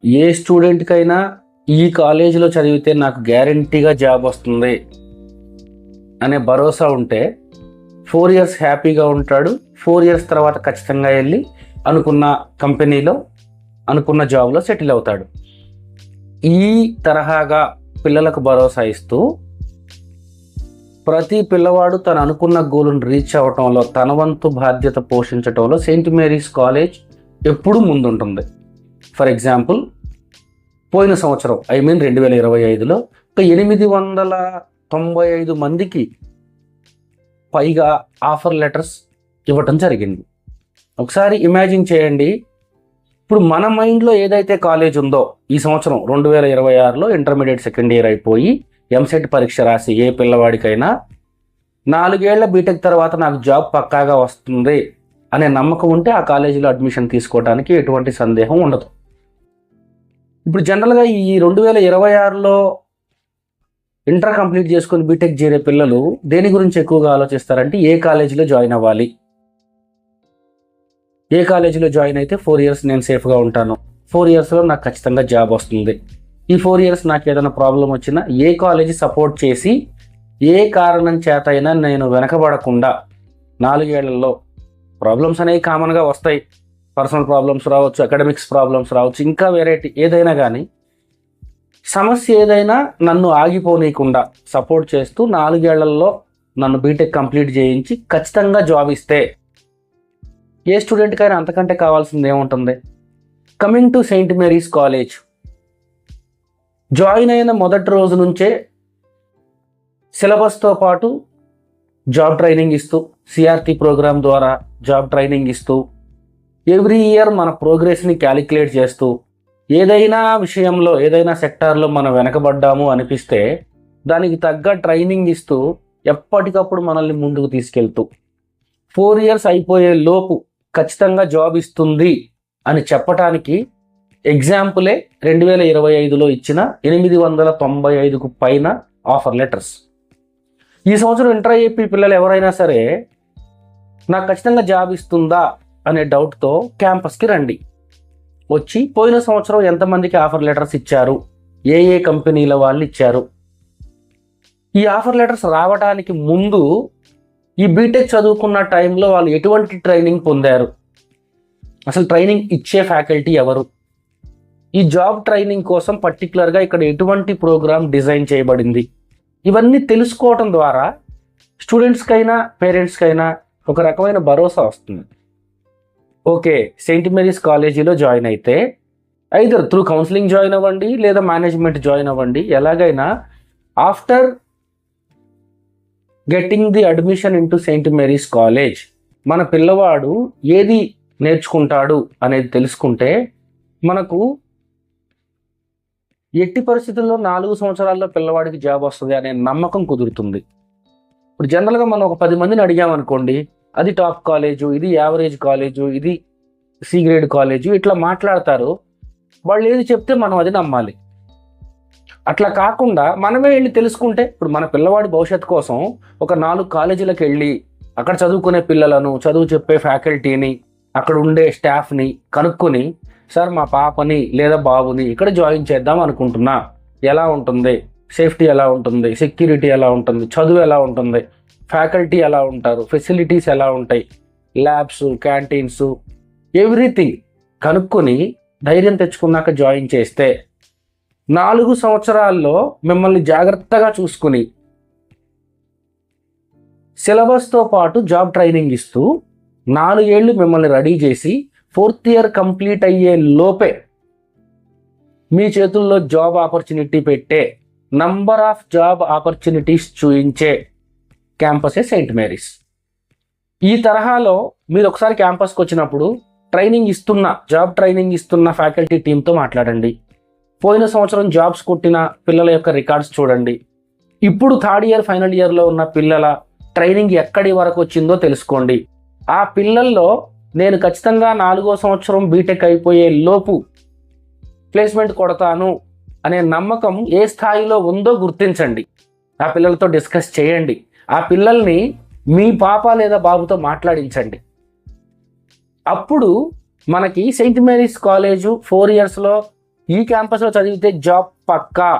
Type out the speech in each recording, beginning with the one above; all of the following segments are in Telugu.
ఏ స్టూడెంట్కైనా ఈ కాలేజీలో చదివితే నాకు గ్యారంటీగా జాబ్ వస్తుంది అనే భరోసా ఉంటే 4 ఇయర్స్ హ్యాపీగా ఉంటాడు. 4 ఇయర్స్ తర్వాత ఖచ్చితంగా వెళ్ళి అనుకున్న కంపెనీలో అనుకున్న జాబ్లో సెటిల్ అవుతాడు. ఈ తరహాగా పిల్లలకు భరోసా ఇస్తూ ప్రతి పిల్లవాడు తను అనుకున్న గోల్ను రీచ్ అవ్వటంలో తన వంతు బాధ్యత పోషించటంలో సెయింట్ మేరీస్ కాలేజ్ ఎప్పుడూ ముందుంటుంది. ఫర్ ఎగ్జాంపుల్, పోయిన సంవత్సరం 2025లో ఒక 895 మందికి పైగా ఆఫర్ లెటర్స్ ఇవ్వటం జరిగింది. ఒకసారి ఇమాజిన్ చేయండి, ఇప్పుడు మన మైండ్లో ఏదైతే కాలేజ్ ఉందో ఈ సంవత్సరం 2026లో ఇంటర్మీడియట్ సెకండ్ ఇయర్ అయిపోయి ఎంసెట్ పరీక్ష రాసి ఏ పిల్లవాడికైనా 4 ఏళ్ల బీటెక్ తర్వాత నాకు జాబ్ పక్కాగా వస్తుంది అనే నమ్మకం ఉంటే ఆ కాలేజీలో అడ్మిషన్ తీసుకోవడానికి ఎటువంటి సందేహం ఉండదు. ఇప్పుడు జనరల్గా ఈ 2026లో ఇంటర్ కంప్లీట్ చేసుకొని బీటెక్ చేరే పిల్లలు దేని గురించి ఎక్కువగా ఆలోచిస్తారంటే ఏ కాలేజీలో జాయిన్ అవ్వాలి, ఏ కాలేజీలో జాయిన్ అయితే 4 ఇయర్స్ నేను సేఫ్గా ఉంటాను, 4 ఇయర్స్లో నాకు ఖచ్చితంగా జాబ్ వస్తుంది, ఈ 4 ఇయర్స్ నాకు ఏదైనా ప్రాబ్లం వచ్చినా ఏ కాలేజీ సపోర్ట్ చేసి ఏ కారణం చేత అయినా నేను వెనకబడకుండా 4 ఏళ్లలో ప్రాబ్లమ్స్ అనేవి కామన్గా వస్తాయి. పర్సనల్ ప్రాబ్లమ్స్ రావచ్చు, అకాడమిక్స్ ప్రాబ్లమ్స్ రావచ్చు, ఇంకా వెరైటీ ఏదైనా కానీ సమస్య ఏదైనా నన్ను ఆగిపోనీయకుండా సపోర్ట్ చేస్తూ 4 ఏళ్లలో నన్ను బీటెక్ కంప్లీట్ చేయించి ఖచ్చితంగా జాబ్ ఇస్తే ఏ స్టూడెంట్కైనా అంతకంటే కావాల్సింది ఏముంటుంది? Coming to Saint Mary's college, join అయిన మొదటి రోజు నుంచే సిలబస్తో పాటు జాబ్ ట్రైనింగ్ ఇస్తూ, సిఆర్టీ ప్రోగ్రామ్ ద్వారా జాబ్ ట్రైనింగ్ ఇస్తూ, ఎవ్రీ ఇయర్ మన ప్రోగ్రెస్ని క్యాలిక్యులేట్ చేస్తూ, ఏదైనా విషయంలో ఏదైనా సెక్టార్లో మనం వెనకబడ్డాము అనిపిస్తే దానికి తగ్గ ట్రైనింగ్ ఇస్తూ ఎప్పటికప్పుడు మనల్ని ముందుకు తీసుకెళ్తూ 4 ఇయర్స్ అయిపోయే లోపు ఖచ్చితంగా జాబ్ ఇస్తుంది అని చెప్పటానికి ఎగ్జాంపులే 2025లో ఇచ్చిన 895కు పైన ఆఫర్ లెటర్స్. ఈ సంవత్సరం ఇంటర్ ఐఏపీ పిల్లలు ఎవరైనా సరే నాకు ఖచ్చితంగా జాబ్ ఇస్తుందా అనే డౌట్తో క్యాంపస్కి రండి. వచ్చి పోయిన సంవత్సరం ఎంతమందికి ఆఫర్ లెటర్స్ ఇచ్చారు, ఏ ఏ కంపెనీల వాళ్ళు ఇచ్చారు, ఈ ఆఫర్ లెటర్స్ రావడానికి ముందు ఈ బీటెక్ చదువుకున్న టైంలో వాళ్ళు ఎటువంటి ట్రైనింగ్ పొందారు, అసలు ట్రైనింగ్ ఇచ్చే ఫ్యాకల్టీ ఎవరు, ఈ జాబ్ ట్రైనింగ్ కోసం పర్టికులర్గా ఇక్కడ ఎటువంటి ప్రోగ్రామ్ డిజైన్ చేయబడింది, ఇవన్నీ తెలుసుకోవటం ద్వారా స్టూడెంట్స్కైనా పేరెంట్స్కైనా ఒక రకమైన భరోసా వస్తుంది. ఓకే, సెయింట్ మేరీస్ కాలేజీలో జాయిన్ అయితే ఐదర్ త్రూ కౌన్సిలింగ్ జాయిన్ అవ్వండి లేదా మేనేజ్మెంట్ జాయిన్ అవ్వండి, ఎలాగైనా after getting the admission into Saint Mary's college మన పిల్లవాడు ఏది నేర్చుకుంటాడు అనేది తెలుసుకుంటే మనకు ఎట్టి పరిస్థితుల్లో 4 సంవత్సరాల్లో పిల్లవాడికి జాబ్ వస్తుంది అనే నమ్మకం కుదురుతుంది. ఇప్పుడు జనరల్గా మనం ఒక 10 మందిని అడిగామనుకోండి, అది టాప్ కాలేజు, ఇది యావరేజ్ కాలేజు, ఇది సి గ్రేడ్ కాలేజు, ఇట్లా మాట్లాడతారు. వాళ్ళు ఏది చెప్తే మనం అది నమ్మాలి. అట్లా కాకుండా మనమే వెళ్ళి తెలుసుకుంటే, ఇప్పుడు మన పిల్లవాడి భవిష్యత్తు కోసం ఒక 4 కాలేజీలకు వెళ్ళి అక్కడ చదువుకునే పిల్లలను, చదువు చెప్పే ఫ్యాకల్టీని, అక్కడ ఉండే స్టాఫ్ని కనుక్కొని, సార్ మా పాపని లేదా బాబుని ఇక్కడ జాయిన్ చేద్దాం అనుకుంటున్నా, ఎలా ఉంటుంది, సేఫ్టీ ఎలా ఉంటుంది, సెక్యూరిటీ ఎలా ఉంటుంది, చదువు ఎలా ఉంటుంది, ఫ్యాకల్టీ ఎలా ఉంటారు, ఫెసిలిటీస్ ఎలా ఉంటాయి, ల్యాబ్స్, క్యాంటీన్స్, ఎవ్రీథింగ్ కనుక్కొని ధైర్యం తెచ్చుకున్నాక జాయిన్ చేస్తే 4 సంవత్సరాల్లో మిమ్మల్ని జాగ్రత్తగా చూసుకుని సిలబస్తో పాటు జాబ్ ట్రైనింగ్ ఇస్తూ 4 ఏళ్ళు మిమ్మల్ని రెడీ చేసి 4th ఇయర్ కంప్లీట్ అయ్యే లోపే మీ చేతుల్లో జాబ్ ఆపర్చునిటీ పెట్టే, నంబర్ ఆఫ్ జాబ్ ఆపర్చునిటీస్ చూయించే క్యాంపసే సెయింట్ మేరీస్. ఈ తరహాలో మీరు ఒకసారి క్యాంపస్కి వచ్చినప్పుడు జాబ్ ట్రైనింగ్ ఇస్తున్న ఫ్యాకల్టీ టీంతో మాట్లాడండి. పోయిన సంవత్సరం జాబ్స్ కొట్టిన పిల్లల యొక్క రికార్డ్స్ చూడండి. ఇప్పుడు 3rd ఇయర్ ఫైనల్ ఇయర్లో ఉన్న పిల్లల ట్రైనింగ్ ఎక్కడి వరకు వచ్చిందో తెలుసుకోండి. ఆ పిల్లల్లో నేను ఖచ్చితంగా 4వ సంవత్సరం బీటెక్ అయిపోయే లోపు ప్లేస్మెంట్ కొడతాను అనే నమ్మకం ఏ స్థాయిలో ఉందో గుర్తించండి. ఆ పిల్లలతో డిస్కస్ చేయండి. ఆ పిల్లల్ని మీ పాప లేదా బాబుతో మాట్లాడించండి. అప్పుడు మనకి సెయింట్ మేరీస్ కాలేజు 4 ఇయర్స్లో ఈ క్యాంపస్లో చదివితే జాబ్ పక్కా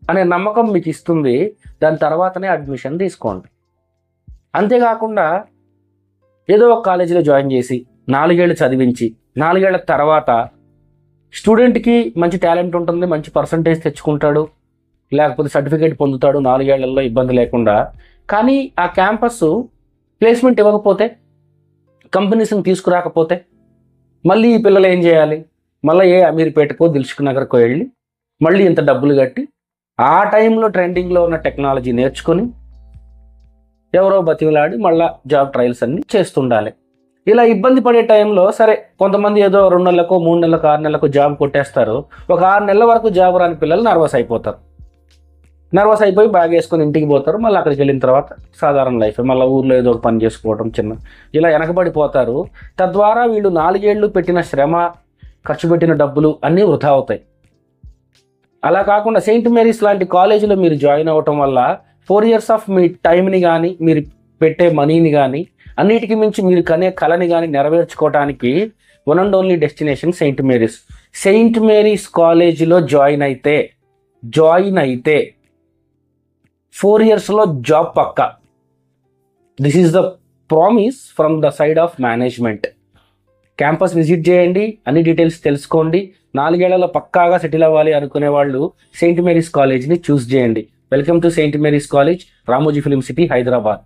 అనే నమ్మకం మీకు ఇస్తుంది. దాని తర్వాతనే అడ్మిషన్ తీసుకోండి. అంతేకాకుండా ఏదో ఒక కాలేజీలో జాయిన్ చేసి 4 ఏళ్ళు చదివించి 4 ఏళ్ల తర్వాత స్టూడెంట్కి మంచి టాలెంట్ ఉంటుంది, మంచి పర్సంటేజ్ తెచ్చుకుంటాడు, లేకపోతే సర్టిఫికేట్ పొందుతాడు 4 ఏళ్లలో ఇబ్బంది లేకుండా. కానీ ఆ క్యాంపస్ ప్లేస్మెంట్ ఇవ్వకపోతే, కంపెనీస్ని తీసుకురాకపోతే మళ్ళీ ఈ పిల్లలు ఏం చేయాలి? మళ్ళీ ఏ అమీర్పేటకో దిల్సుఖ్ నగర్కో వెళ్ళి మళ్ళీ ఇంత డబ్బులు కట్టి ఆ టైంలో ట్రెండింగ్లో ఉన్న టెక్నాలజీ నేర్చుకొని ఎవరో బతిమలాడి మళ్ళీ జాబ్ ట్రయల్స్ అన్ని చేస్తుండాలి. ఇలా ఇబ్బంది పడే టైంలో సరే కొంతమంది ఏదో 2 నెలలకో 3 నెలలకో 6 నెలలకు జాబ్ కొట్టేస్తారు. ఒక 6 నెలల వరకు జాబ్ రాని పిల్లలు నర్వస్ అయిపోతారు. నర్వస్ అయిపోయి బ్యాగ్ వేసుకొని ఇంటికి పోతారు. మళ్ళీ అక్కడికి వెళ్ళిన తర్వాత సాధారణ లైఫ్, మళ్ళీ ఊర్లో ఏదో ఒక పని చేసుకోవడం ఇలా వెనకబడిపోతారు. తద్వారా వీళ్ళు 4 ఏళ్ళు పెట్టిన శ్రమ, ఖర్చు పెట్టిన డబ్బులు అన్నీ వృధా అవుతాయి. అలా కాకుండా సెయింట్ మేరీస్ లాంటి కాలేజీలో మీరు జాయిన్ అవ్వటం వల్ల 4 years ఆఫ్ మీ టైంని కానీ, మీరు పెట్టే మనీని కానీ, అన్నిటికీ మించి మీరు కనే కళని కానీ నెరవేర్చుకోవడానికి one and only destination Saint Mary's. Saint Mary's కాలేజీలో జాయిన్ అయితే 4 yearsలో జాబ్ పక్కా. This is the promise from the side of management. Campus visit చేయండి, అన్ని డీటెయిల్స్ తెలుసుకోండి. 4 ఏళ్లలో పక్కాగా సెటిల్ అవ్వాలి అనుకునే వాళ్ళు సెయింట్ మేరీస్ కాలేజ్ని చూస్ చేయండి. Welcome to Saint Mary's college, Ramoji film city, Hyderabad.